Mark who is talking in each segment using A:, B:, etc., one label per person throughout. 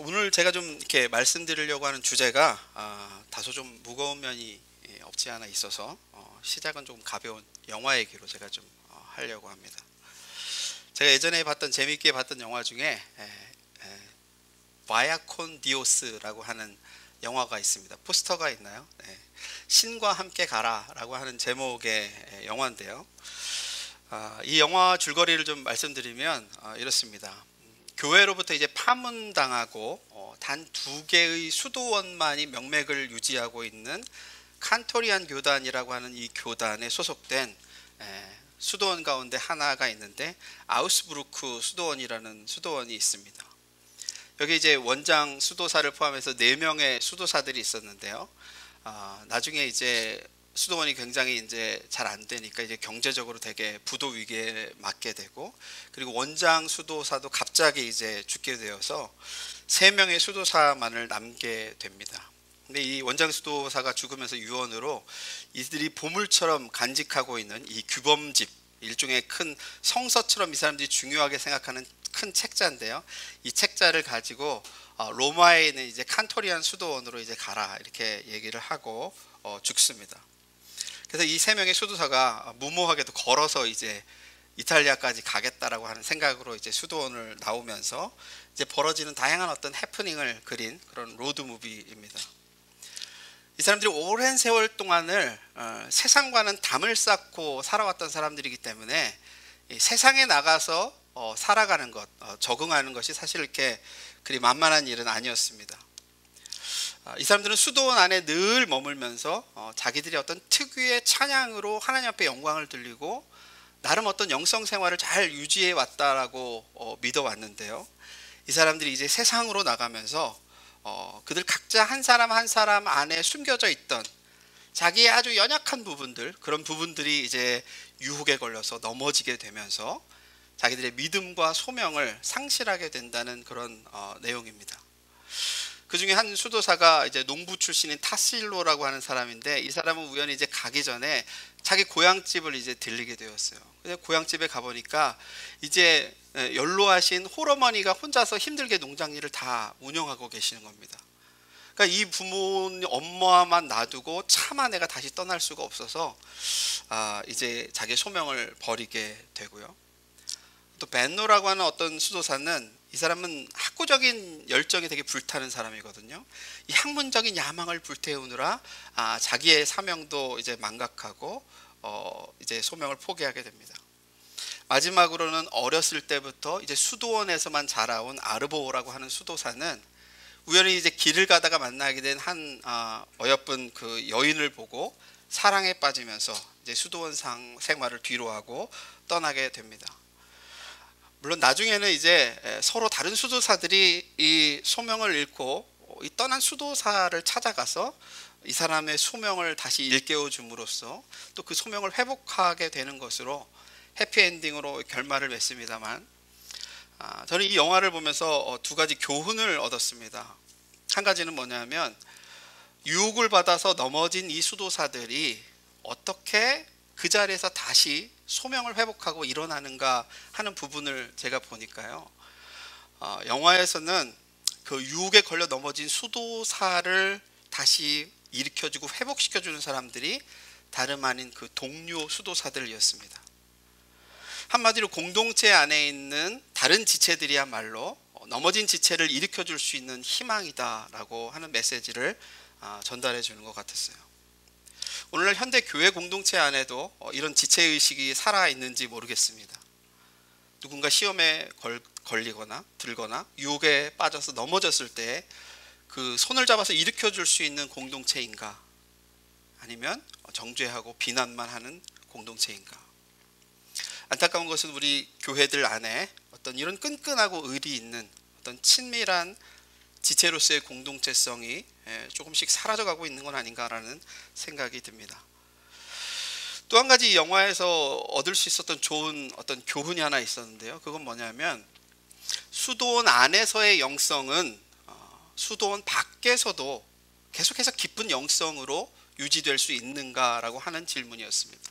A: 오늘 제가 좀 이렇게 말씀드리려고 하는 주제가 다소 좀 무거운 면이 없지 않아 있어서 시작은 좀 가벼운 영화 얘기로 제가 좀 하려고 합니다. 제가 예전에 재미있게 봤던 영화 중에 바야콘 디오스라고 하는 영화가 있습니다. 포스터가 있나요? 네. 신과 함께 가라라고 하는 제목의 영화인데요. 이 영화 줄거리를 좀 말씀드리면 이렇습니다. 교회로부터 이제 파문당하고 단 2개의 수도원만이 명맥을 유지하고 있는 칸토리안 교단이라고 하는 이 교단에 소속된 수도원 가운데 하나가 있는데, 아우스부르크 수도원이라는 수도원이 있습니다. 여기 이제 원장 수도사를 포함해서 4명의 수도사들이 있었는데요. 나중에 이제 수도원이 굉장히 이제 잘 안 되니까 이제 경제적으로 되게 부도 위기에 맞게 되고, 그리고 원장 수도사도 갑자기 이제 죽게 되어서 3명의 수도사만을 남게 됩니다. 근데 이 원장 수도사가 죽으면서 유언으로 이들이 보물처럼 간직하고 있는 이 규범집, 일종의 큰 성서처럼 이 사람들이 중요하게 생각하는 큰 책자인데요. 이 책자를 가지고 로마에 있는 이제 칸토리안 수도원으로 이제 가라, 이렇게 얘기를 하고 죽습니다. 그래서 이 3명의 수도사가 무모하게도 걸어서 이제 이탈리아까지 가겠다라고 하는 생각으로 이제 수도원을 나오면서 이제 벌어지는 다양한 어떤 해프닝을 그린 그런 로드 무비입니다. 이 사람들이 오랜 세월 동안을 세상과는 담을 쌓고 살아왔던 사람들이기 때문에 세상에 나가서 살아가는 것, 적응하는 것이 사실 이렇게 그리 만만한 일은 아니었습니다. 이 사람들은 수도원 안에 늘 머물면서 자기들이 어떤 특유의 찬양으로 하나님 앞에 영광을 돌리고 나름 어떤 영성 생활을 잘 유지해 왔다라고 믿어왔는데요. 이 사람들이 이제 세상으로 나가면서 그들 각자 한 사람 한 사람 안에 숨겨져 있던 자기의 아주 연약한 부분들, 그런 부분들이 이제 유혹에 걸려서 넘어지게 되면서 자기들의 믿음과 소명을 상실하게 된다는 그런 내용입니다. 그 중에 한 수도사가 이제 농부 출신인 타실로라고 하는 사람인데, 이 사람은 우연히 이제 가기 전에 자기 고향집을 이제 들리게 되었어요. 고향집에 가보니까 이제 연로하신 홀어머니가 혼자서 힘들게 농장 일을 다 운영하고 계시는 겁니다. 그러니까 이 부모님 엄마만 놔두고 차마 내가 다시 떠날 수가 없어서 이제 자기 소명을 버리게 되고요. 또 벤노라고 하는 어떤 수도사는, 이 사람은 학구적인 열정이 되게 불타는 사람이거든요. 이 학문적인 야망을 불태우느라 자기의 사명도 이제 망각하고 이제 소명을 포기하게 됩니다. 마지막으로는 어렸을 때부터 이제 수도원에서만 자라온 아르보라고 하는 수도사는 우연히 이제 길을 가다가 만나게 된 한 어여쁜 그 여인을 보고 사랑에 빠지면서 이제 수도원 생활을 뒤로하고 떠나게 됩니다. 물론 나중에는 이제 서로 다른 수도사들이 이 소명을 잃고 이 떠난 수도사를 찾아가서 이 사람의 소명을 다시 일깨워 줌으로써 또 그 소명을 회복하게 되는 것으로 해피엔딩으로 결말을 맺습니다만, 저는 이 영화를 보면서 2가지 교훈을 얻었습니다. 한 가지는 뭐냐면, 유혹을 받아서 넘어진 이 수도사들이 어떻게 그 자리에서 다시 소명을 회복하고 일어나는가 하는 부분을 제가 보니까요, 영화에서는 그 유혹에 걸려 넘어진 수도사를 다시 일으켜주고 회복시켜주는 사람들이 다름 아닌 그 동료 수도사들이었습니다. 한마디로 공동체 안에 있는 다른 지체들이야말로 넘어진 지체를 일으켜줄 수 있는 희망이다라고 하는 메시지를 전달해 주는 것 같았어요. 오늘날 현대 교회 공동체 안에도 이런 지체의식이 살아있는지 모르겠습니다. 누군가 시험에 걸리거나 들거나 유혹에 빠져서 넘어졌을 때 그 손을 잡아서 일으켜줄 수 있는 공동체인가, 아니면 정죄하고 비난만 하는 공동체인가. 안타까운 것은 우리 교회들 안에 어떤 이런 끈끈하고 의리 있는 어떤 친밀한 지체로서의 공동체성이 조금씩 사라져가고 있는 건 아닌가라는 생각이 듭니다. 또 한 가지 영화에서 얻을 수 있었던 좋은 어떤 교훈이 하나 있었는데요. 그건 뭐냐면, 수도원 안에서의 영성은 수도원 밖에서도 계속해서 깊은 영성으로 유지될 수 있는가라고 하는 질문이었습니다.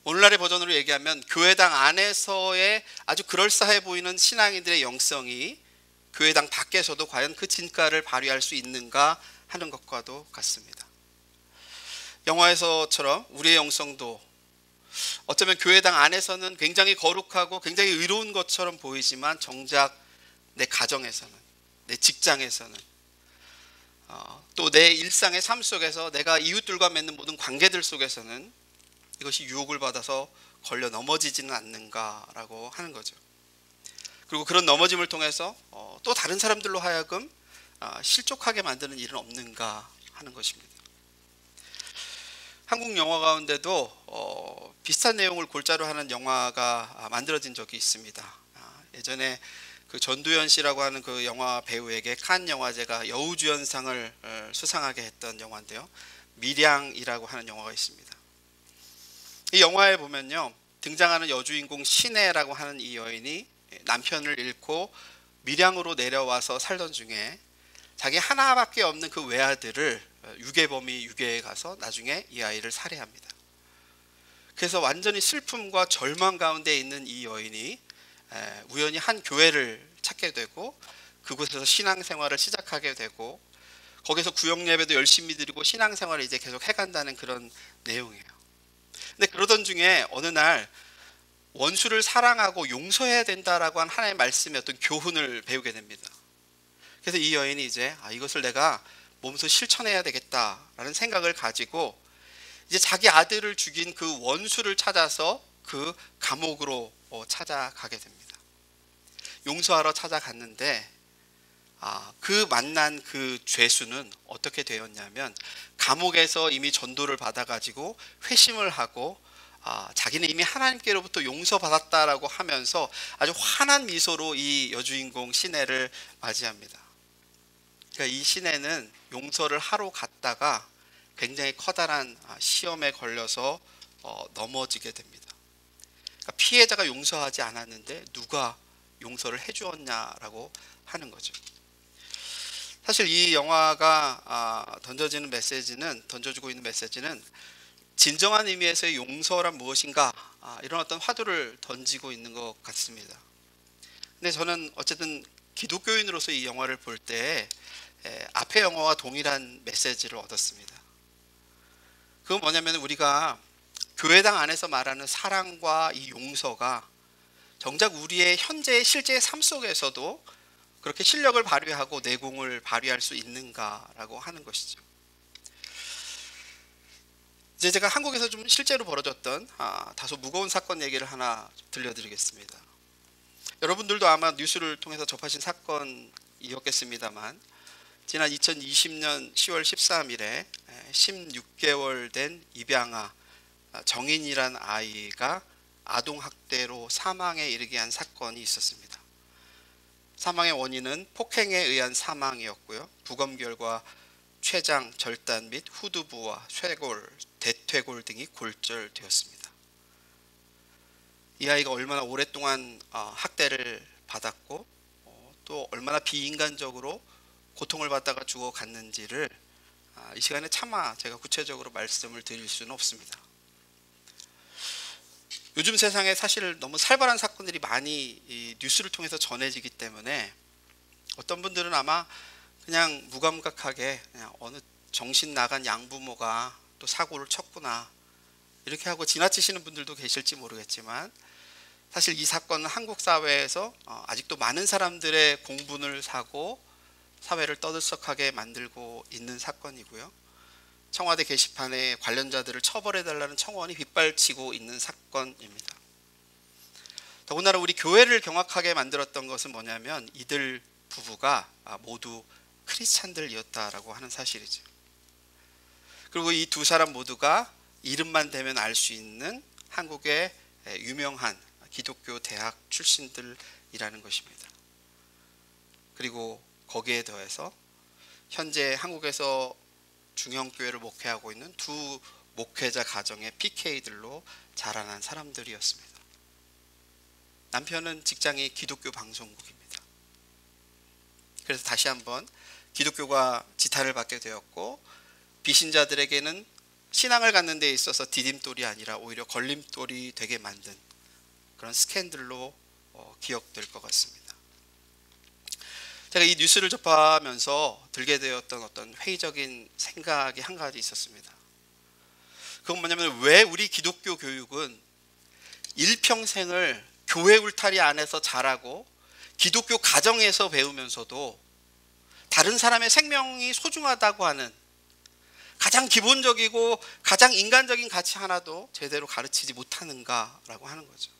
A: 오늘날의 버전으로 얘기하면, 교회당 안에서의 아주 그럴싸해 보이는 신앙인들의 영성이 교회당 밖에서도 과연 그 진가를 발휘할 수 있는가 하는 것과도 같습니다. 영화에서처럼 우리의 영성도 어쩌면 교회당 안에서는 굉장히 거룩하고 굉장히 의로운 것처럼 보이지만 정작 내 가정에서는, 내 직장에서는, 또 내 일상의 삶 속에서 내가 이웃들과 맺는 모든 관계들 속에서는 이것이 유혹을 받아서 걸려 넘어지지는 않는가라고 하는 거죠. 그리고 그런 넘어짐을 통해서 또 다른 사람들로 하여금 실족하게 만드는 일은 없는가 하는 것입니다. 한국 영화 가운데도 비슷한 내용을 골자로 하는 영화가 만들어진 적이 있습니다. 예전에 그 전두연 씨라고 하는 그 영화 배우에게 칸 영화제가 여우주연상을 수상하게 했던 영화인데요. 밀양이라고 하는 영화가 있습니다. 이 영화에 보면요, 등장하는 여주인공 신혜라고 하는 이 여인이 남편을 잃고 밀양으로 내려와서 살던 중에 자기 하나밖에 없는 그 외아들을 유괴범이 유괴해 가서 나중에 이 아이를 살해합니다. 그래서 완전히 슬픔과 절망 가운데 있는 이 여인이 우연히 한 교회를 찾게 되고 그곳에서 신앙생활을 시작하게 되고 거기서 구역 예배도 열심히 드리고 신앙생활을 이제 계속 해간다는 그런 내용이에요. 근데 그러던 중에 어느 날 원수를 사랑하고 용서해야 된다라고 한 하나님의 말씀의 어떤 교훈을 배우게 됩니다. 그래서 이 여인이 이제 이것을 내가 몸소 실천해야 되겠다라는 생각을 가지고 이제 자기 아들을 죽인 그 원수를 찾아서 그 감옥으로 찾아가게 됩니다. 용서하러 찾아갔는데 그 만난 그 죄수는 어떻게 되었냐면 감옥에서 이미 전도를 받아가지고 회심을 하고 자기는 이미 하나님께로부터 용서받았다라고 하면서 아주 환한 미소로 이 여주인공 신혜를 맞이합니다. 그러니까 이 신혜는 용서를 하러 갔다가 굉장히 커다란 시험에 걸려서 넘어지게 됩니다. 그러니까 피해자가 용서하지 않았는데 누가 용서를 해주었냐라고 하는 거죠. 사실 이 영화가 던져주고 있는 메시지는 진정한 의미에서의 용서란 무엇인가, 이런 어떤 화두를 던지고 있는 것 같습니다. 근데 저는 어쨌든 기독교인으로서 이 영화를 볼 때 앞의 영화와 동일한 메시지를 얻었습니다. 그건 뭐냐면 우리가 교회당 안에서 말하는 사랑과 이 용서가 정작 우리의 현재의 실제의 삶 속에서도 그렇게 실력을 발휘하고 내공을 발휘할 수 있는가라고 하는 것이죠. 이제 제가 한국에서 좀 실제로 벌어졌던 다소 무거운 사건 얘기를 하나 들려드리겠습니다. 여러분들도 아마 뉴스를 통해서 접하신 사건이었겠습니다만 지난 2020년 10월 13일에 16개월 된 입양아 정인이란 아이가 아동학대로 사망에 이르게 한 사건이 있었습니다. 사망의 원인은 폭행에 의한 사망이었고요. 부검 결과 췌장, 절단 및 후두부와 쇄골, 대퇴골 등이 골절되었습니다. 이 아이가 얼마나 오랫동안 학대를 받았고 또 얼마나 비인간적으로 고통을 받다가 죽어갔는지를 이 시간에 차마 제가 구체적으로 말씀을 드릴 수는 없습니다. 요즘 세상에 사실 너무 살벌한 사건들이 많이 이 뉴스를 통해서 전해지기 때문에 어떤 분들은 아마 그냥 무감각하게 그냥 어느 정신 나간 양부모가 또 사고를 쳤구나 이렇게 하고 지나치시는 분들도 계실지 모르겠지만 사실 이 사건은 한국 사회에서 아직도 많은 사람들의 공분을 사고 사회를 떠들썩하게 만들고 있는 사건이고요. 청와대 게시판에 관련자들을 처벌해달라는 청원이 빗발치고 있는 사건입니다. 더군다나 우리 교회를 경악하게 만들었던 것은 뭐냐면 이들 부부가 모두 크리스찬들이었다라고 하는 사실이죠. 그리고 이 두 사람 모두가 이름만 대면 알 수 있는 한국의 유명한 기독교 대학 출신들이라는 것입니다. 그리고 거기에 더해서 현재 한국에서 중형교회를 목회하고 있는 두 목회자 가정의 PK들로 자라난 사람들이었습니다. 남편은 직장이 기독교 방송국입니다. 그래서 다시 한번 기독교가 지탄을 받게 되었고 비신자들에게는 신앙을 갖는 데 있어서 디딤돌이 아니라 오히려 걸림돌이 되게 만든 그런 스캔들로 기억될 것 같습니다. 제가 이 뉴스를 접하면서 들게 되었던 어떤 회의적인 생각이 한 가지 있었습니다. 그건 뭐냐면, 왜 우리 기독교 교육은 일평생을 교회 울타리 안에서 자라고 기독교 가정에서 배우면서도 다른 사람의 생명이 소중하다고 하는 가장 기본적이고 가장 인간적인 가치 하나도 제대로 가르치지 못하는가라고 하는 거죠.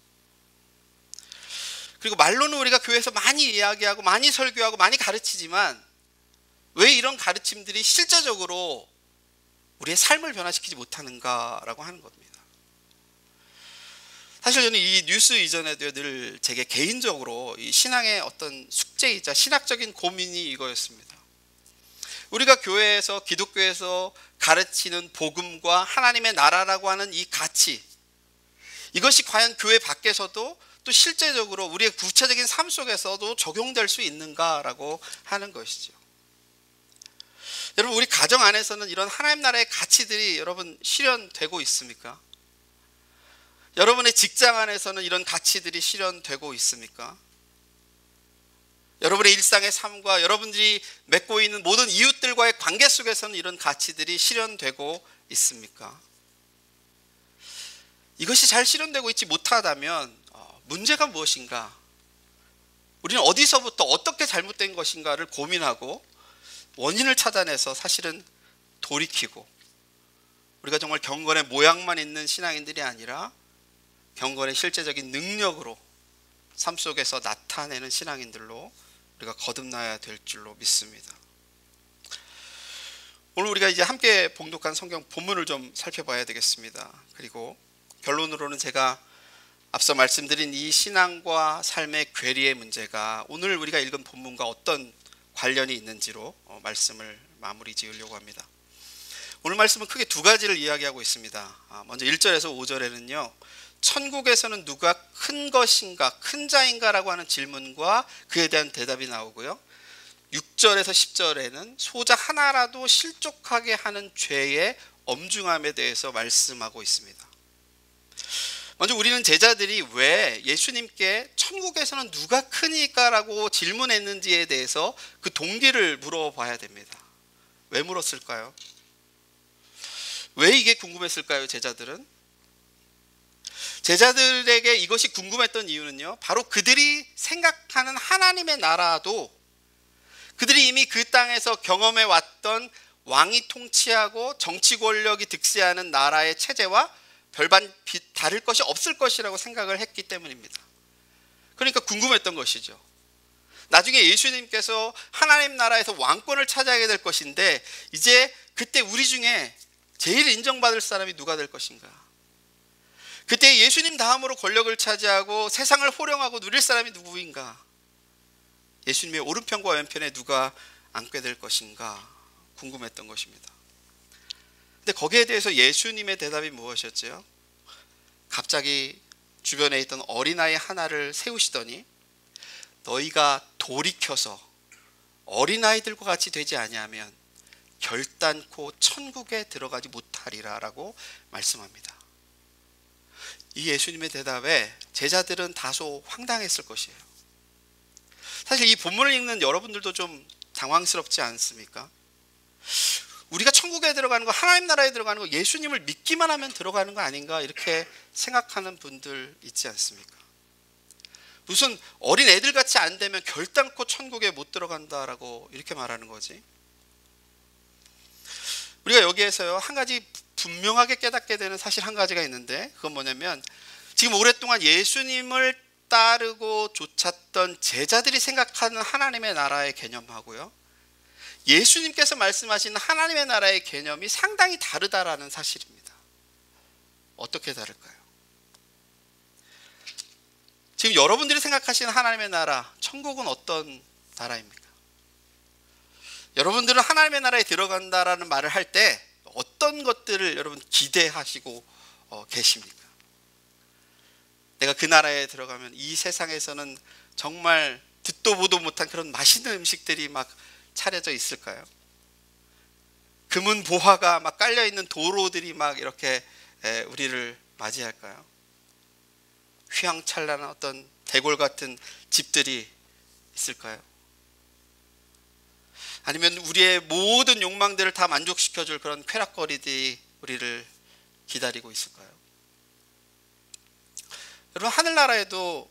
A: 그리고 말로는 우리가 교회에서 많이 이야기하고 많이 설교하고 많이 가르치지만 왜 이런 가르침들이 실제적으로 우리의 삶을 변화시키지 못하는가라고 하는 겁니다. 사실 저는 이 뉴스 이전에도 늘 제게 개인적으로 이 신앙의 어떤 숙제이자 신학적인 고민이 이거였습니다. 우리가 교회에서, 기독교에서 가르치는 복음과 하나님의 나라라고 하는 이 가치, 이것이 과연 교회 밖에서도 또 실제적으로 우리의 구체적인 삶 속에서도 적용될 수 있는가라고 하는 것이죠. 여러분, 우리 가정 안에서는 이런 하나님 나라의 가치들이 여러분 실현되고 있습니까? 여러분의 직장 안에서는 이런 가치들이 실현되고 있습니까? 여러분의 일상의 삶과 여러분들이 맺고 있는 모든 이웃들과의 관계 속에서는 이런 가치들이 실현되고 있습니까? 이것이 잘 실현되고 있지 못하다면 문제가 무엇인가? 우리는 어디서부터 어떻게 잘못된 것인가를 고민하고 원인을 찾아내서 사실은 돌이키고, 우리가 정말 경건의 모양만 있는 신앙인들이 아니라 경건의 실제적인 능력으로 삶 속에서 나타내는 신앙인들로 우리가 거듭나야 될 줄로 믿습니다. 오늘 우리가 이제 함께 봉독한 성경 본문을 좀 살펴봐야 되겠습니다. 그리고 결론으로는 제가 앞서 말씀드린 이 신앙과 삶의 괴리의 문제가 오늘 우리가 읽은 본문과 어떤 관련이 있는지로 말씀을 마무리 지으려고 합니다. 오늘 말씀은 크게 두 가지를 이야기하고 있습니다. 먼저 1절에서 5절에는요, 천국에서는 누가 큰 것인가, 큰 자인가 라고 하는 질문과 그에 대한 대답이 나오고요, 6절에서 10절에는 소자 하나라도 실족하게 하는 죄의 엄중함에 대해서 말씀하고 있습니다. 먼저 우리는 제자들이 왜 예수님께 천국에서는 누가 크니까 라고 질문했는지에 대해서 그 동기를 물어봐야 됩니다. 왜 물었을까요? 왜 이게 궁금했을까요? 제자들에게 이것이 궁금했던 이유는요, 바로 그들이 생각하는 하나님의 나라도 그들이 이미 그 땅에서 경험해 왔던 왕이 통치하고 정치 권력이 득세하는 나라의 체제와 별반 다를 것이 없을 것이라고 생각을 했기 때문입니다. 그러니까 궁금했던 것이죠. 나중에 예수님께서 하나님 나라에서 왕권을 차지하게 될 것인데 이제 그때 우리 중에 제일 인정받을 사람이 누가 될 것인가? 그때 예수님 다음으로 권력을 차지하고 세상을 호령하고 누릴 사람이 누구인가? 예수님의 오른편과 왼편에 누가 앉게 될 것인가 궁금했던 것입니다. 근데 거기에 대해서 예수님의 대답이 무엇이었죠? 갑자기 주변에 있던 어린아이 하나를 세우시더니 너희가 돌이켜서 어린아이들과 같이 되지 아니하면 결단코 천국에 들어가지 못하리라 라고 말씀합니다. 이 예수님의 대답에 제자들은 다소 황당했을 것이에요. 사실 이 본문을 읽는 여러분들도 좀 당황스럽지 않습니까? 우리가 천국에 들어가는 거, 하나님 나라에 들어가는 거, 예수님을 믿기만 하면 들어가는 거 아닌가 이렇게 생각하는 분들 있지 않습니까? 무슨 어린 애들 같이 안 되면 결단코 천국에 못 들어간다라고 이렇게 말하는 거지. 우리가 여기에서요, 한 가지 분명하게 깨닫게 되는 사실 한 가지가 있는데, 그건 뭐냐면 지금 오랫동안 예수님을 따르고 쫓았던 제자들이 생각하는 하나님의 나라의 개념하고요, 예수님께서 말씀하신 하나님의 나라의 개념이 상당히 다르다라는 사실입니다. 어떻게 다를까요? 지금 여러분들이 생각하시는 하나님의 나라, 천국은 어떤 나라입니까? 여러분들은 하나님의 나라에 들어간다라는 말을 할 때 어떤 것들을 여러분 기대하시고 계십니까? 내가 그 나라에 들어가면 이 세상에서는 정말 듣도 보도 못한 그런 맛있는 음식들이 막 차려져 있을까요? 금은 보화가 막 깔려있는 도로들이 막 이렇게 우리를 맞이할까요? 휘황찬란한 어떤 대궐 같은 집들이 있을까요? 아니면 우리의 모든 욕망들을 다 만족시켜줄 그런 쾌락거리들이 우리를 기다리고 있을까요? 여러분, 하늘나라에도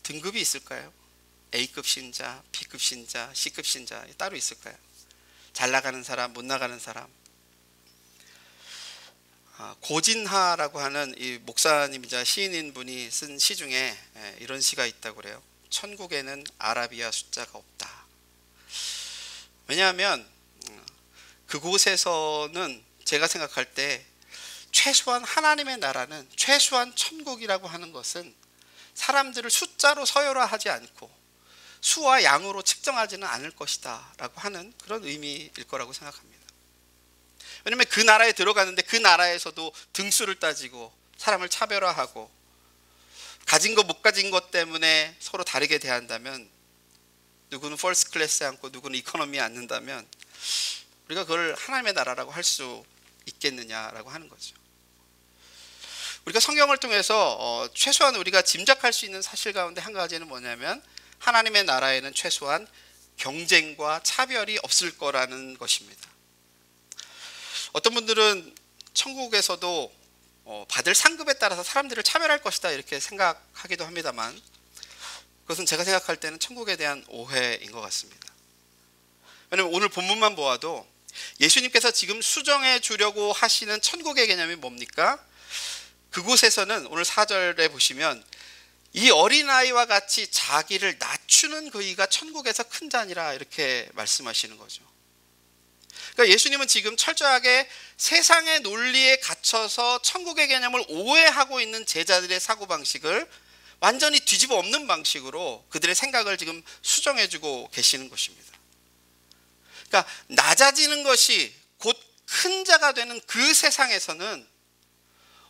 A: 등급이 있을까요? A급 신자, B급 신자, C급 신자 따로 있을까요? 잘 나가는 사람, 못 나가는 사람. 고진하라고 하는 이 목사님이자 시인인 분이 쓴 시 중에 이런 시가 있다고 그래요. 천국에는 아라비아 숫자가 없다. 왜냐하면 그곳에서는 제가 생각할 때 최소한 하나님의 나라는, 최소한 천국이라고 하는 것은 사람들을 숫자로 서열화하지 않고 수와 양으로 측정하지는 않을 것이다 라고 하는 그런 의미일 거라고 생각합니다. 왜냐하면 그 나라에 들어가는데 그 나라에서도 등수를 따지고 사람을 차별화하고 가진 것 못 가진 것 때문에 서로 다르게 대한다면, 누구는 퍼스트 클래스에 앉고 누구는 이코노미에 앉는다면 우리가 그걸 하나님의 나라라고 할 수 있겠느냐라고 하는 거죠. 우리가 성경을 통해서 최소한 우리가 짐작할 수 있는 사실 가운데 한 가지는 뭐냐면, 하나님의 나라에는 최소한 경쟁과 차별이 없을 거라는 것입니다. 어떤 분들은 천국에서도 받을 상급에 따라서 사람들을 차별할 것이다 이렇게 생각하기도 합니다만, 그것은 제가 생각할 때는 천국에 대한 오해인 것 같습니다. 왜냐하면 오늘 본문만 보아도 예수님께서 지금 수정해 주려고 하시는 천국의 개념이 뭡니까? 그곳에서는 오늘 4절에 보시면 이 어린아이와 같이 자기를 낮추는 그이가 천국에서 큰 자니라 이렇게 말씀하시는 거죠. 그러니까 예수님은 지금 철저하게 세상의 논리에 갇혀서 천국의 개념을 오해하고 있는 제자들의 사고방식을 완전히 뒤집어 엎는 방식으로 그들의 생각을 지금 수정해주고 계시는 것입니다. 그러니까 낮아지는 것이 곧 큰 자가 되는 그 세상에서는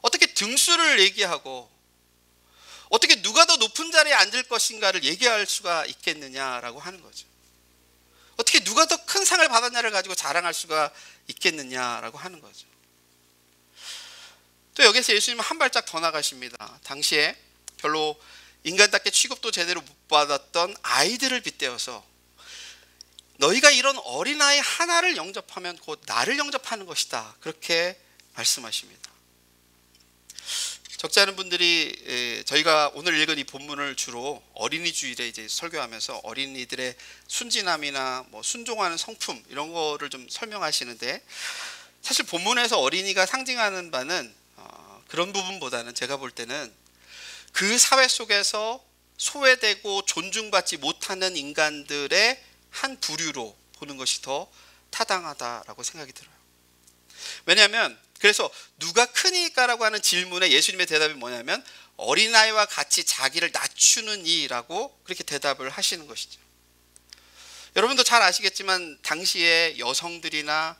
A: 어떻게 등수를 얘기하고 어떻게 누가 더 높은 자리에 앉을 것인가를 얘기할 수가 있겠느냐라고 하는 거죠. 어떻게 누가 더 큰 상을 받았냐를 가지고 자랑할 수가 있겠느냐라고 하는 거죠. 또 여기서 예수님은 한 발짝 더 나가십니다. 당시에 별로 인간답게 취급도 제대로 못 받았던 아이들을 빗대어서 너희가 이런 어린아이 하나를 영접하면 곧 나를 영접하는 것이다, 그렇게 말씀하십니다. 적지 않은 분들이 저희가 오늘 읽은 이 본문을 주로 어린이 주일에 이제 설교하면서 어린이들의 순진함이나 뭐 순종하는 성품 이런 거를 좀 설명하시는데, 사실 본문에서 어린이가 상징하는 바는 그런 부분보다는 제가 볼 때는 그 사회 속에서 소외되고 존중받지 못하는 인간들의 한 부류로 보는 것이 더 타당하다라고 생각이 들어요. 왜냐하면 그래서 누가 크니까라고 하는 질문에 예수님의 대답이 뭐냐면 어린아이와 같이 자기를 낮추는 이라고 그렇게 대답을 하시는 것이죠. 여러분도 잘 아시겠지만 당시에 여성들이나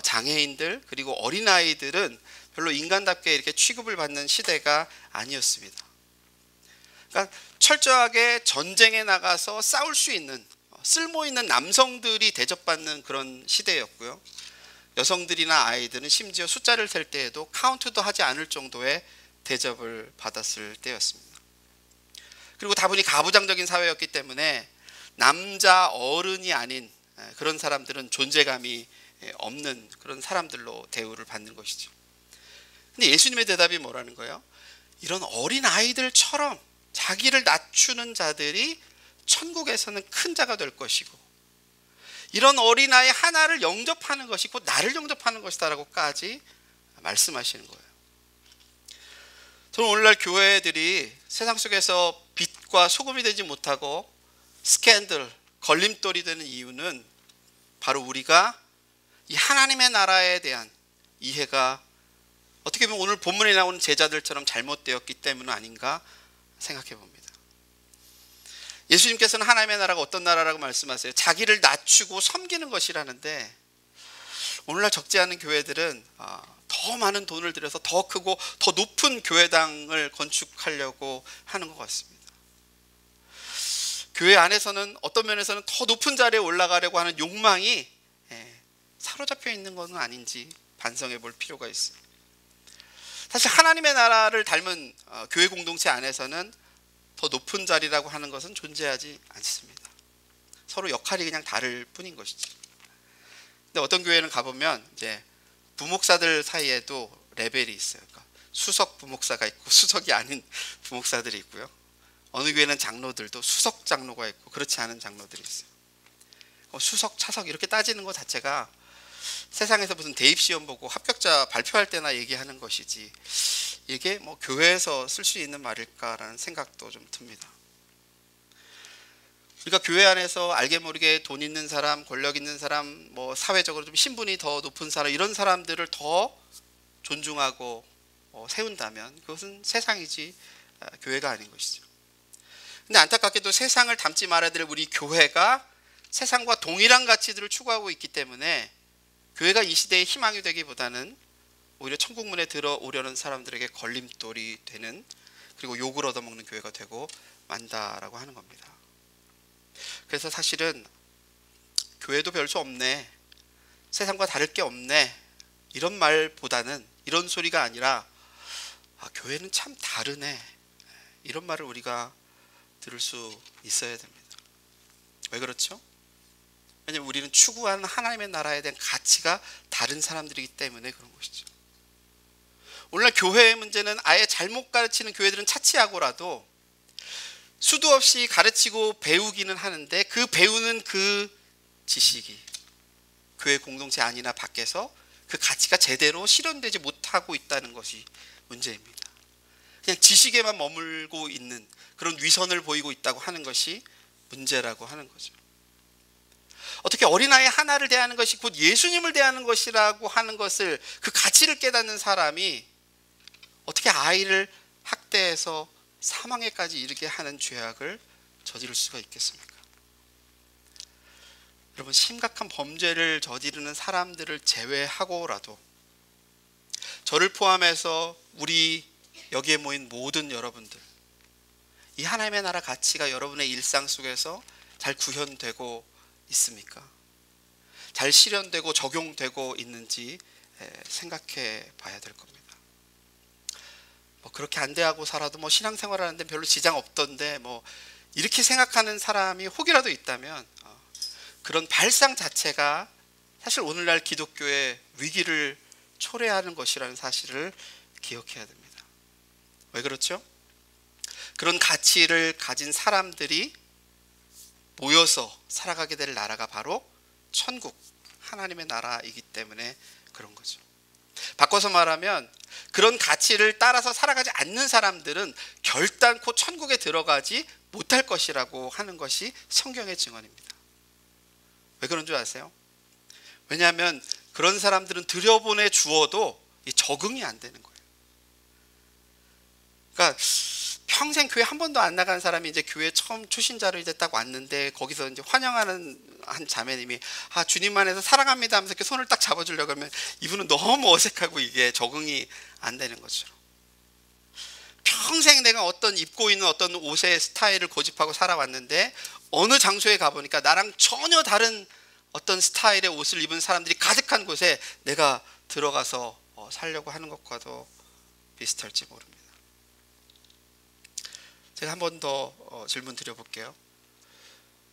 A: 장애인들 그리고 어린아이들은 별로 인간답게 이렇게 취급을 받는 시대가 아니었습니다. 그러니까 철저하게 전쟁에 나가서 싸울 수 있는 쓸모 있는 남성들이 대접받는 그런 시대였고요. 여성들이나 아이들은 심지어 숫자를 셀 때에도 카운트도 하지 않을 정도의 대접을 받았을 때였습니다. 그리고 다분히 가부장적인 사회였기 때문에 남자 어른이 아닌 그런 사람들은 존재감이 없는 그런 사람들로 대우를 받는 것이죠. 근데 예수님의 대답이 뭐라는 거예요? 이런 어린 아이들처럼 자기를 낮추는 자들이 천국에서는 큰 자가 될 것이고, 이런 어린아이 하나를 영접하는 것이 곧 나를 영접하는 것이다 라고까지 말씀하시는 거예요. 저는 오늘날 교회들이 세상 속에서 빛과 소금이 되지 못하고 스캔들, 걸림돌이 되는 이유는 바로 우리가 이 하나님의 나라에 대한 이해가 어떻게 보면 오늘 본문에 나오는 제자들처럼 잘못되었기 때문은 아닌가 생각해 봅니다. 예수님께서는 하나님의 나라가 어떤 나라라고 말씀하세요? 자기를 낮추고 섬기는 것이라는데, 오늘날 적지 않은 교회들은 더 많은 돈을 들여서 더 크고 더 높은 교회당을 건축하려고 하는 것 같습니다. 교회 안에서는 어떤 면에서는 더 높은 자리에 올라가려고 하는 욕망이 사로잡혀 있는 것은 아닌지 반성해 볼 필요가 있어요. 사실 하나님의 나라를 닮은 교회 공동체 안에서는 더 높은 자리라고 하는 것은 존재하지 않습니다. 서로 역할이 그냥 다를 뿐인 것이죠. 근데 어떤 교회는 가보면 이제 부목사들 사이에도 레벨이 있어요. 그러니까 수석 부목사가 있고 수석이 아닌 부목사들이 있고요. 어느 교회는 장로들도 수석 장로가 있고 그렇지 않은 장로들이 있어요. 수석, 차석 이렇게 따지는 것 자체가 세상에서 무슨 대입시험 보고 합격자 발표할 때나 얘기하는 것이지 이게 뭐 교회에서 쓸 수 있는 말일까라는 생각도 좀 듭니다. 우리가 교회 안에서 알게 모르게 돈 있는 사람, 권력 있는 사람, 뭐 사회적으로 좀 신분이 더 높은 사람 이런 사람들을 더 존중하고 세운다면 그것은 세상이지 교회가 아닌 것이죠. 근데 안타깝게도 세상을 닮지 말아야 될 우리 교회가 세상과 동일한 가치들을 추구하고 있기 때문에 교회가 이 시대의 희망이 되기보다는 오히려 천국문에 들어오려는 사람들에게 걸림돌이 되는, 그리고 욕을 얻어먹는 교회가 되고 만다라고 하는 겁니다. 그래서 사실은 교회도 별수 없네, 세상과 다를 게 없네, 이런 말보다는, 이런 소리가 아니라 교회는 참 다르네, 이런 말을 우리가 들을 수 있어야 됩니다. 왜 그렇죠? 왜냐하면 우리는 추구하는 하나님의 나라에 대한 가치가 다른 사람들이기 때문에 그런 것이죠. 오늘날 교회의 문제는 아예 잘못 가르치는 교회들은 차치하고라도 수도 없이 가르치고 배우기는 하는데 그 배우는 그 지식이 교회 공동체 안이나 밖에서 그 가치가 제대로 실현되지 못하고 있다는 것이 문제입니다. 그냥 지식에만 머물고 있는 그런 위선을 보이고 있다고 하는 것이 문제라고 하는 거죠. 어떻게 어린아이 하나를 대하는 것이 곧 예수님을 대하는 것이라고 하는 것을, 그 가치를 깨닫는 사람이 어떻게 아이를 학대해서 사망에까지 이르게 하는 죄악을 저지를 수가 있겠습니까? 여러분, 심각한 범죄를 저지르는 사람들을 제외하고라도 저를 포함해서 우리 여기에 모인 모든 여러분들, 이 하나님의 나라 가치가 여러분의 일상 속에서 잘 구현되고 있습니까? 잘 실현되고 적용되고 있는지 생각해 봐야 될 겁니다. 뭐 그렇게 안 돼하고 살아도 뭐 신앙생활 하는데 별로 지장 없던데 뭐 이렇게 생각하는 사람이 혹이라도 있다면 그런 발상 자체가 사실 오늘날 기독교의 위기를 초래하는 것이라는 사실을 기억해야 됩니다. 왜 그렇죠? 그런 가치를 가진 사람들이 모여서 살아가게 될 나라가 바로 천국, 하나님의 나라이기 때문에 그런 거죠. 바꿔서 말하면 그런 가치를 따라서 살아가지 않는 사람들은 결단코 천국에 들어가지 못할 것이라고 하는 것이 성경의 증언입니다. 왜 그런 줄 아세요? 왜냐하면 그런 사람들은 들여보내 주어도 적응이 안 되는 거예요. 그러니까 평생 교회 한 번도 안 나간 사람이 이제 교회 처음 초신자로 이제 딱 왔는데 거기서 이제 환영하는 한 자매님이 주님만 해서 사랑합니다 하면서 이렇게 손을 딱 잡아주려고 하면 이분은 너무 어색하고 이게 적응이 안 되는 거죠. 평생 내가 어떤 입고 있는 어떤 옷의 스타일을 고집하고 살아왔는데 어느 장소에 가보니까 나랑 전혀 다른 어떤 스타일의 옷을 입은 사람들이 가득한 곳에 내가 들어가서 살려고 하는 것과도 비슷할지 모릅니다. 제가 한 번 더 질문 드려볼게요.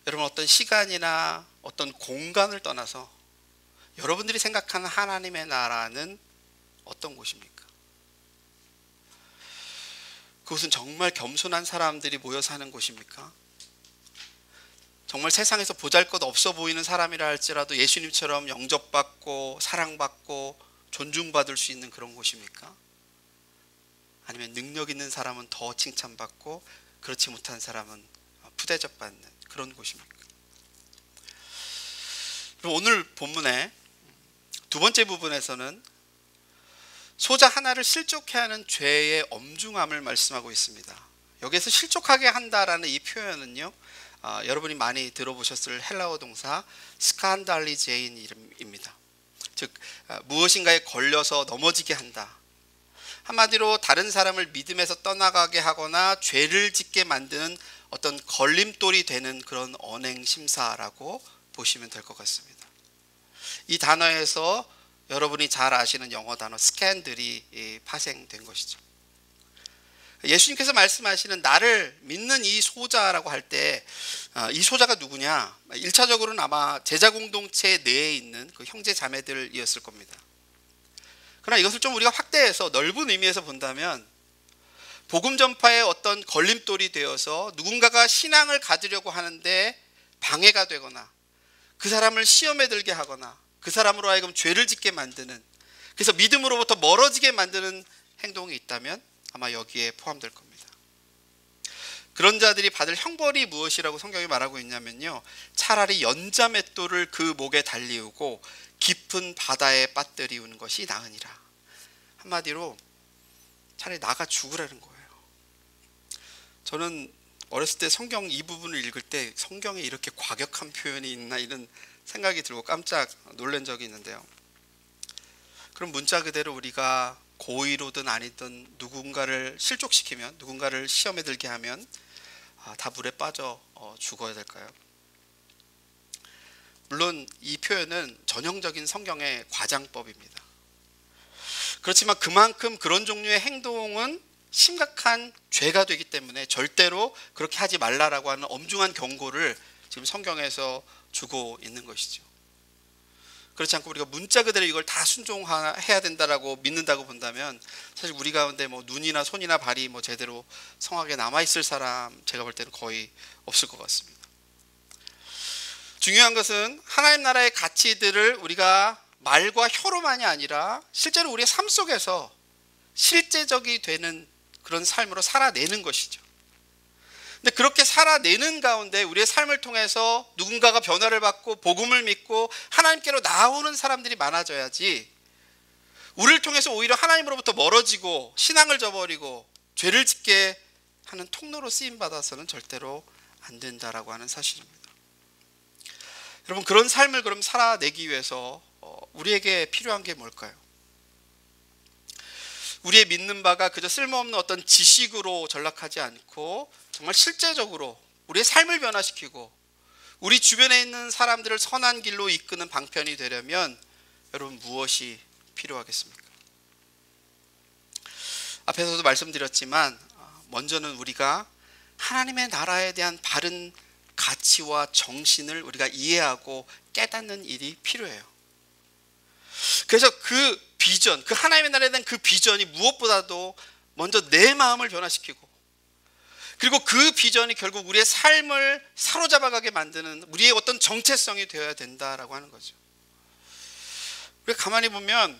A: 여러분, 어떤 시간이나 어떤 공간을 떠나서 여러분들이 생각하는 하나님의 나라는 어떤 곳입니까? 그곳은 정말 겸손한 사람들이 모여 사는 곳입니까? 정말 세상에서 보잘것 없어 보이는 사람이라 할지라도 예수님처럼 영접받고 사랑받고 존중받을 수 있는 그런 곳입니까? 아니면 능력 있는 사람은 더 칭찬받고 그렇지 못한 사람은 푸대접받는 그런 곳입니까? 오늘 본문의 두 번째 부분에서는 소자 하나를 실족해 하는 죄의 엄중함을 말씀하고 있습니다. 여기에서 실족하게 한다라는 이 표현은요, 여러분이 많이 들어보셨을 헬라어 동사 스칸달리제인입니다. 즉 무엇인가에 걸려서 넘어지게 한다. 한마디로 다른 사람을 믿음에서 떠나가게 하거나 죄를 짓게 만드는 어떤 걸림돌이 되는 그런 언행심사라고 보시면 될 것 같습니다. 이 단어에서 여러분이 잘 아시는 영어 단어 스캔들이 파생된 것이죠. 예수님께서 말씀하시는 나를 믿는 이 소자라고 할 때 이 소자가 누구냐? 1차적으로는 아마 제자 공동체 내에 있는 그 형제 자매들이었을 겁니다. 그러나 이것을 좀 우리가 확대해서 넓은 의미에서 본다면 복음 전파의 어떤 걸림돌이 되어서 누군가가 신앙을 가지려고 하는데 방해가 되거나 그 사람을 시험에 들게 하거나 그 사람으로 하여금 죄를 짓게 만드는, 그래서 믿음으로부터 멀어지게 만드는 행동이 있다면 아마 여기에 포함될 겁니다. 그런 자들이 받을 형벌이 무엇이라고 성경이 말하고 있냐면요, 차라리 연자맷돌을 그 목에 달리우고 깊은 바다에 빠뜨리우는 것이 나으니라. 한마디로 차라리 나가 죽으라는 거예요. 저는 어렸을 때 성경 이 부분을 읽을 때 성경에 이렇게 과격한 표현이 있나 이런 생각이 들고 깜짝 놀란 적이 있는데요. 그럼 문자 그대로 우리가 고의로든 아니든 누군가를 실족시키면, 누군가를 시험에 들게 하면 다 물에 빠져 죽어야 될까요? 물론 이 표현은 전형적인 성경의 과장법입니다. 그렇지만 그만큼 그런 종류의 행동은 심각한 죄가 되기 때문에 절대로 그렇게 하지 말라라고 하는 엄중한 경고를 지금 성경에서 주고 있는 것이죠. 그렇지 않고 우리가 문자 그대로 이걸 다 순종해야 된다라고 믿는다고 본다면 사실 우리 가운데 뭐 눈이나 손이나 발이 뭐 제대로 성하게 남아있을 사람 제가 볼 때는 거의 없을 것 같습니다. 중요한 것은 하나님 나라의 가치들을 우리가 말과 혀로만이 아니라 실제로 우리의 삶 속에서 실제적이 되는 그런 삶으로 살아내는 것이죠. 근데 그렇게 살아내는 가운데 우리의 삶을 통해서 누군가가 변화를 받고 복음을 믿고 하나님께로 나오는 사람들이 많아져야지, 우리를 통해서 오히려 하나님으로부터 멀어지고 신앙을 저버리고 죄를 짓게 하는 통로로 쓰임받아서는 절대로 안 된다라고 하는 사실입니다. 여러분, 그런 삶을 그럼 살아내기 위해서 우리에게 필요한 게 뭘까요? 우리의 믿는 바가 그저 쓸모없는 어떤 지식으로 전락하지 않고 정말 실제적으로 우리의 삶을 변화시키고 우리 주변에 있는 사람들을 선한 길로 이끄는 방편이 되려면 여러분 무엇이 필요하겠습니까? 앞에서도 말씀드렸지만 먼저는 우리가 하나님의 나라에 대한 바른 가치와 정신을 우리가 이해하고 깨닫는 일이 필요해요. 그래서 그 비전, 그 하나님의 나라에 대한 그 비전이 무엇보다도 먼저 내 마음을 변화시키고, 그리고 그 비전이 결국 우리의 삶을 사로잡아가게 만드는 우리의 어떤 정체성이 되어야 된다라고 하는 거죠. 우리가 가만히 보면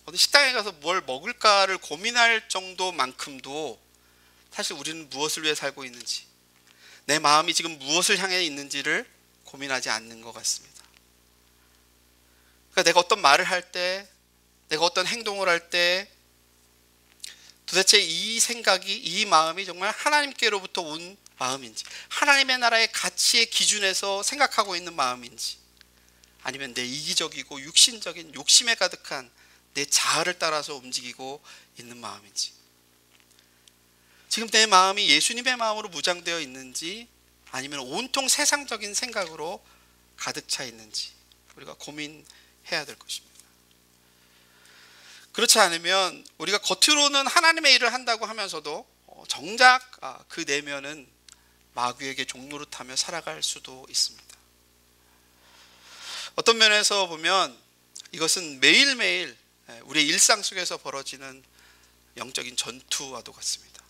A: 어느 식당에 가서 뭘 먹을까를 고민할 정도만큼도 사실 우리는 무엇을 위해 살고 있는지, 내 마음이 지금 무엇을 향해 있는지를 고민하지 않는 것 같습니다. 그러니까 내가 어떤 말을 할 때, 내가 어떤 행동을 할 때 도대체 이 생각이, 이 마음이 정말 하나님께로부터 온 마음인지, 하나님의 나라의 가치의 기준에서 생각하고 있는 마음인지, 아니면 내 이기적이고 육신적인 욕심에 가득한 내 자아를 따라서 움직이고 있는 마음인지, 지금 내 마음이 예수님의 마음으로 무장되어 있는지 아니면 온통 세상적인 생각으로 가득 차 있는지 우리가 고민해야 될 것입니다. 그렇지 않으면 우리가 겉으로는 하나님의 일을 한다고 하면서도 정작 그 내면은 마귀에게 종노릇하며 살아갈 수도 있습니다. 어떤 면에서 보면 이것은 매일매일 우리의 일상 속에서 벌어지는 영적인 전투와도 같습니다.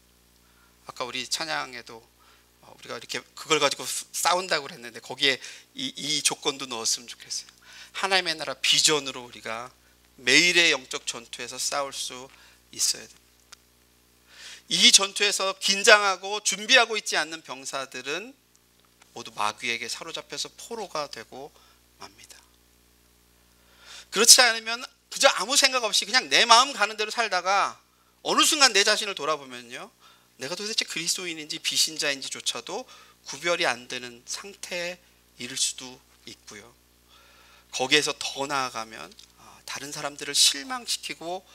A: 아까 우리 찬양에도 우리가 이렇게 그걸 가지고 싸운다고 그랬는데 거기에 이 조건도 넣었으면 좋겠어요. 하나님의 나라 비전으로 우리가 매일의 영적 전투에서 싸울 수 있어야 됩니다. 이 전투에서 긴장하고 준비하고 있지 않는 병사들은 모두 마귀에게 사로잡혀서 포로가 되고 맙니다. 그렇지 않으면 그저 아무 생각 없이 그냥 내 마음 가는 대로 살다가 어느 순간 내 자신을 돌아보면요, 내가 도대체 그리스도인인지 비신자인지조차도 구별이 안 되는 상태에 이를 수도 있고요. 거기에서 더 나아가면 다른 사람들을 실망시키고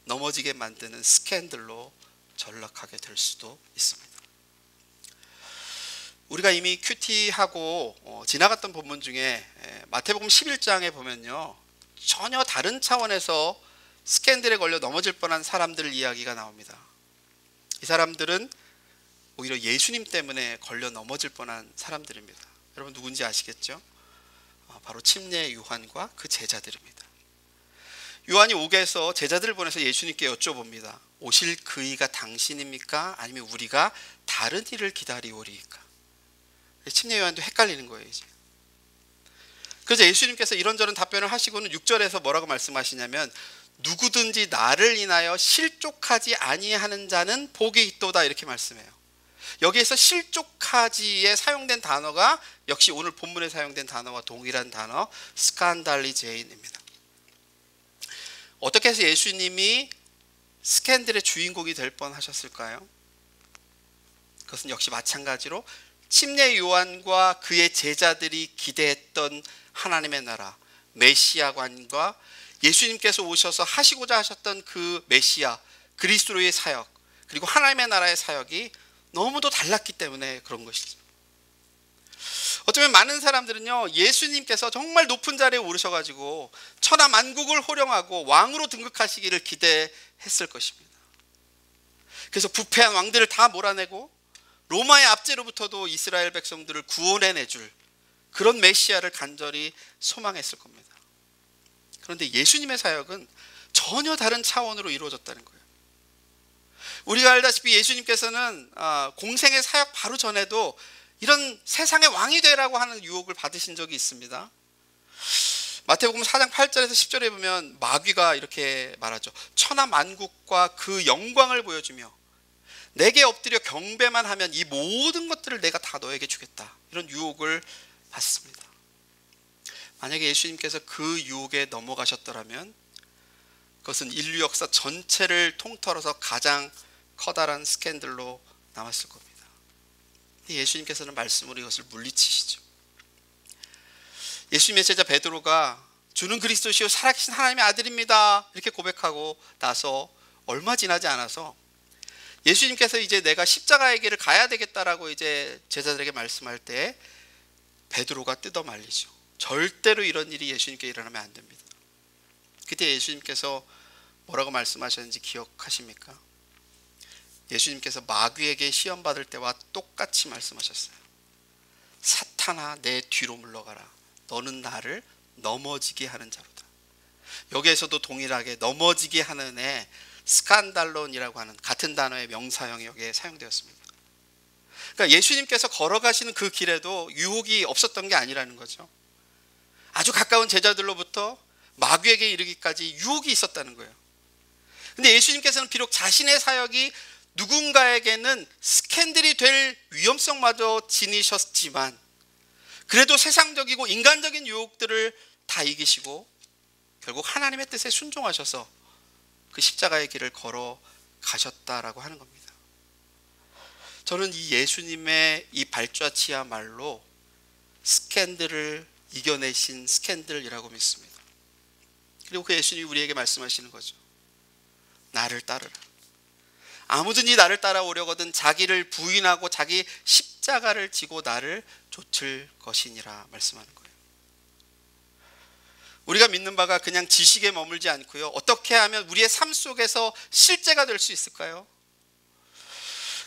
A: 넘어지게 만드는 스캔들로 전락하게 될 수도 있습니다. 우리가 이미 큐티하고 지나갔던 본문 중에 마태복음 11장에 보면요, 전혀 다른 차원에서 스캔들에 걸려 넘어질 뻔한 사람들 이야기가 나옵니다. 이 사람들은 오히려 예수님 때문에 걸려 넘어질 뻔한 사람들입니다. 여러분 누군지 아시겠죠? 바로 침례 요한과 그 제자들입니다. 요한이 옥에서 제자들을 보내서 예수님께 여쭤봅니다. 오실 그이가 당신입니까? 아니면 우리가 다른 이를 기다리오리이까? 침례 요한도 헷갈리는 거예요 이제. 그래서 예수님께서 이런저런 답변을 하시고는 6절에서 뭐라고 말씀하시냐면 누구든지 나를 인하여 실족하지 아니하는 자는 복이 있도다 이렇게 말씀해요. 여기에서 실족하지에 사용된 단어가 역시 오늘 본문에 사용된 단어와 동일한 단어 스칸달리제인입니다. 어떻게 해서 예수님이 스캔들의 주인공이 될 뻔하셨을까요? 그것은 역시 마찬가지로 침례 요한과 그의 제자들이 기대했던 하나님의 나라 메시아관과 예수님께서 오셔서 하시고자 하셨던 그 메시아 그리스도의 사역 그리고 하나님의 나라의 사역이 너무도 달랐기 때문에 그런 것이죠. 어쩌면 많은 사람들은요 예수님께서 정말 높은 자리에 오르셔가지고 천하 만국을 호령하고 왕으로 등극하시기를 기대했을 것입니다. 그래서 부패한 왕들을 다 몰아내고 로마의 압제로부터도 이스라엘 백성들을 구원해내줄 그런 메시아를 간절히 소망했을 겁니다. 그런데 예수님의 사역은 전혀 다른 차원으로 이루어졌다는 거예요. 우리가 알다시피 예수님께서는 공생의 사역 바로 전에도 이런 세상의 왕이 되라고 하는 유혹을 받으신 적이 있습니다. 마태복음 4장 8절에서 10절에 보면 마귀가 이렇게 말하죠. 천하 만국과 그 영광을 보여주며 내게 엎드려 경배만 하면 이 모든 것들을 내가 다 너에게 주겠다. 이런 유혹을 받습니다. 만약에 예수님께서 그 유혹에 넘어가셨더라면 그것은 인류 역사 전체를 통틀어서 가장 커다란 스캔들로 남았을 겁니다. 예수님께서는 말씀으로 이것을 물리치시죠. 예수님의 제자 베드로가 주는 그리스도시요 살아계신 하나님의 아들입니다 이렇게 고백하고 나서 얼마 지나지 않아서 예수님께서 이제 내가 십자가의 길을 가야 되겠다라고 이제 제자들에게 말씀할 때 베드로가 뜯어 말리죠. 절대로 이런 일이 예수님께 일어나면 안 됩니다. 그때 예수님께서 뭐라고 말씀하셨는지 기억하십니까? 예수님께서 마귀에게 시험받을 때와 똑같이 말씀하셨어요. 사탄아 내 뒤로 물러가라. 너는 나를 넘어지게 하는 자로다. 여기에서도 동일하게 넘어지게 하는 애 스칸달론이라고 하는 같은 단어의 명사형이 여기에 사용되었습니다. 그러니까 예수님께서 걸어가시는 그 길에도 유혹이 없었던 게 아니라는 거죠. 아주 가까운 제자들로부터 마귀에게 이르기까지 유혹이 있었다는 거예요. 근데 예수님께서는 비록 자신의 사역이 누군가에게는 스캔들이 될 위험성마저 지니셨지만 그래도 세상적이고 인간적인 유혹들을 다 이기시고 결국 하나님의 뜻에 순종하셔서 그 십자가의 길을 걸어 가셨다라고 하는 겁니다. 저는 이 예수님의 이 발자취야말로 스캔들을 이겨내신 스캔들이라고 믿습니다. 그리고 그 예수님이 우리에게 말씀하시는 거죠. 나를 따르라. 아무든지 나를 따라오려거든 자기를 부인하고 자기 십자가를 지고 나를 좇을 것이니라 말씀하는 거예요. 우리가 믿는 바가 그냥 지식에 머물지 않고요. 어떻게 하면 우리의 삶 속에서 실제가 될 수 있을까요?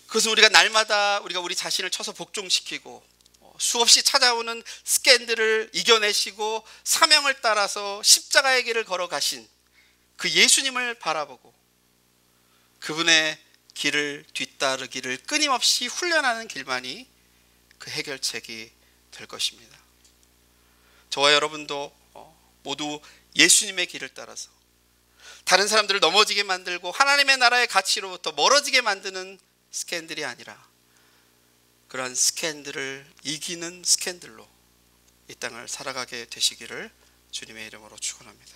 A: 그것은 우리가 날마다 우리가 우리 자신을 쳐서 복종시키고 수없이 찾아오는 스캔들을 이겨내시고 사명을 따라서 십자가의 길을 걸어가신 그 예수님을 바라보고 그분의 길을 뒤따르기를 끊임없이 훈련하는 길만이 그 해결책이 될 것입니다. 저와 여러분도 모두 예수님의 길을 따라서 다른 사람들을 넘어지게 만들고 하나님의 나라의 가치로부터 멀어지게 만드는 스캔들이 아니라 그러한 스캔들을 이기는 스캔들로 이 땅을 살아가게 되시기를 주님의 이름으로 축원합니다.